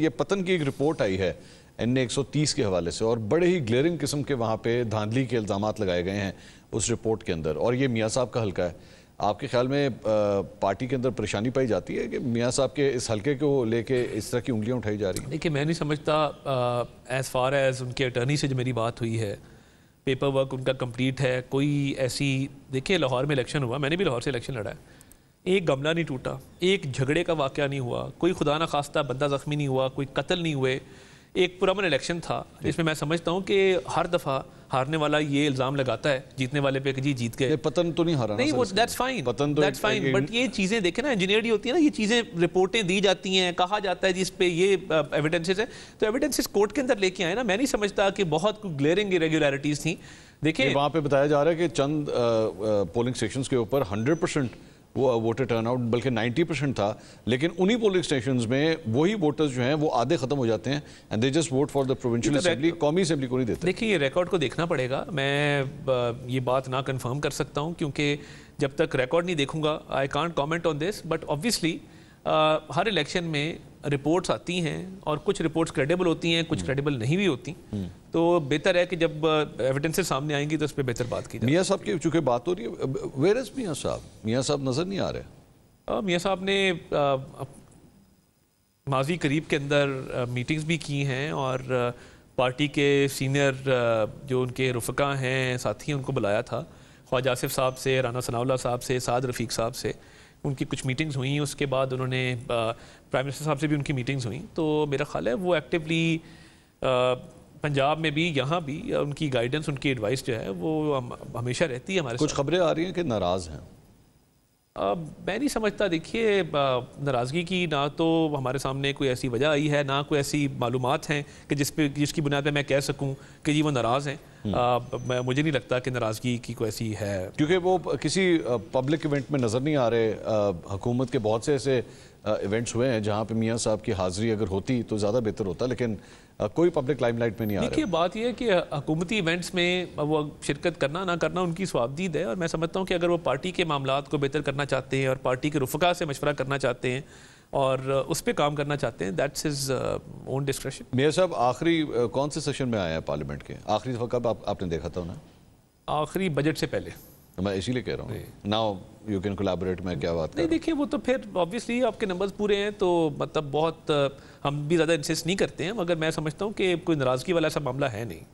یہ پتن کی ایک رپورٹ آئی ہے NA130 کے حوالے سے اور بڑے ہی گلیئرنگ قسم کے وہاں پہ دھاندلی کے الزامات لگائے گئے ہیں اس رپورٹ کے اندر، اور یہ میاں صاحب کا حلقہ ہے۔ آپ کے خیال میں پارٹی کے اندر پریشانی پائی جاتی ہے کہ میاں صاحب کے اس حلقے کو لے کے اس طرح کی انگلیاں اٹھائی جا رہی ہیں؟ دیکھیں، میں نہیں سمجھتا ایز فار ایز ان کے اٹرنی سے جو میری بات ہوئی ہے، پیپر ورک ان کا کمپلیٹ ہے، کوئی ایسی دیکھیں لاہور میں الیکشن ہوا، میں نے بھی لاہور سے الیکشن لڑا ہے، ایک گملہ نہیں ٹوٹا، ایک جھگڑے کا واقعہ نہیں ہوا، کوئی خدا نہ خواستہ بندہ زخمی نہیں ہوا، کوئی قتل نہیں ہوئے، ایک پرامن الیکشن تھا جس میں سمجھتا ہوں کہ ہر دفعہ ہارنے والا یہ الزام لگاتا ہے جیتنے والے پہ کہ جی جیت گئے۔ پتن تو نہیں ہارا، نہیں وہ دیٹس فائن، بٹ یہ چیزیں دیکھیں نا، انجینئرڈی ہوتی ہے نا، یہ چیزیں رپورٹیں دی جاتی ہیں، کہا جاتا ہے جس پہ یہ ایویڈنسز ہیں، تو ایویڈنسز کورٹ کے اندر لے کے آئے نا۔ میں نہیں سمجھتا کہ بہت گلیئرنگ irregularities تھیں۔ دیکھیں وہاں پہ بتایا جا رہا ہے کہ چند پولنگ سٹیشنز کے اوپر 100% وہ ووٹر ٹرن آؤٹ بلکہ 90% تھا، لیکن انہی پولنگ سٹیشنز میں وہی ووٹرز جو ہیں وہ آدھے ختم ہو جاتے ہیں and they just vote for the provincial assembly، قومی اسمبلی کو نہیں دیتے۔ دیکھیں، یہ ریکارڈ کو دیکھنا پڑے گا، میں یہ بات نہ کنفرم کر سکتا ہوں کیونکہ جب تک ریکارڈ نہیں دیکھوں گا I can't comment on this، but obviously Hare election میں رپورٹس آتی ہیں اور کچھ رپورٹس کریڈیبل ہوتی ہیں، کچھ کریڈیبل نہیں بھی ہوتی، تو بہتر ہے کہ جب ایویڈنسز سامنے آئیں گی تو اس پہ بہتر بات کی جائے۔ میاں صاحب کی چونکہ بات ہو رہی ہے، where is میاں صاحب؟ میاں صاحب نظر نہیں آ رہے۔ میاں صاحب نے ماضی قریب کے اندر میٹنگز بھی کی ہیں اور پارٹی کے سینئر جو ان کے رفقا ہیں، ساتھی ہیں، ان کو بلایا تھا، خواجہ آصف صاحب سے، رانا ثناء اللہ صاحب سے، سعد رفیق صاحب سے، ان کی کچھ میٹنگز ہوئیں۔ اس کے بعد انہوں نے پرائم منسٹر صاحب سے بھی ان کی میٹنگز ہوئیں، تو میرا خیال ہے وہ ایکٹیولی پنجاب میں بھی، یہاں بھی ان کی گائیڈنس، ان کی ایڈوائس جو ہے وہ ہمیشہ رہتی ہے ہمارے ساتھ۔ کچھ خبریں آ رہی ہیں کہ ناراض ہیں۔ میں نہیں سمجھتا، دیکھیے ناراضگی کی نہ تو ہمارے سامنے کوئی ایسی وجہ آئی ہے، نہ کوئی ایسی معلومات ہیں کہ جس کی بنیاد پہ میں کہہ سکوں کہ جی وہ ناراض ہیں۔ مجھے نہیں لگتا کہ ناراضگی کی کوئی ایسی ہے، کیونکہ وہ کسی پبلک ایونٹ میں نظر نہیں آ رہے۔ حکومت کے بہت سے ایسے ایونٹس ہوئے ہیں جہاں پہ میاں صاحب کی حاضری اگر ہوتی تو زیادہ بہتر ہوتا، لیکن کوئی پبلک لائم لائٹ میں نہیں آ رہا۔ دیکھیے بات یہ ہے کہ حکومتی ایونٹس میں وہ شرکت کرنا نہ کرنا ان کی ثوابدید ہے، اور میں سمجھتا ہوں کہ اگر وہ پارٹی کے معاملات کو بہتر کرنا چاہتے ہیں اور پارٹی کے رفقا سے مشورہ کرنا چاہتے ہیں اور اس پہ کام کرنا چاہتے ہیں، دیٹس ہز اون ڈسکریشن۔ میاں صاحب آخری کون سے سیشن میں آئے ہیں پارلیمنٹ کے؟ آخری دفعہ کب آپ نے دیکھا تھا انہیں؟ آخری بجٹ سے پہلے۔ میں اسی لیے کہہ رہا ہوں ناؤ یو کین کولیبریٹ، میں کیا بات نہیں، دیکھیں وہ تو پھر آبویسلی آپ کے نمبرز پورے ہیں تو مطلب بہت ہم بھی زیادہ انسسٹ نہیں کرتے ہیں، مگر میں سمجھتا ہوں کہ کوئی ناراضگی والا ایسا معاملہ ہے نہیں۔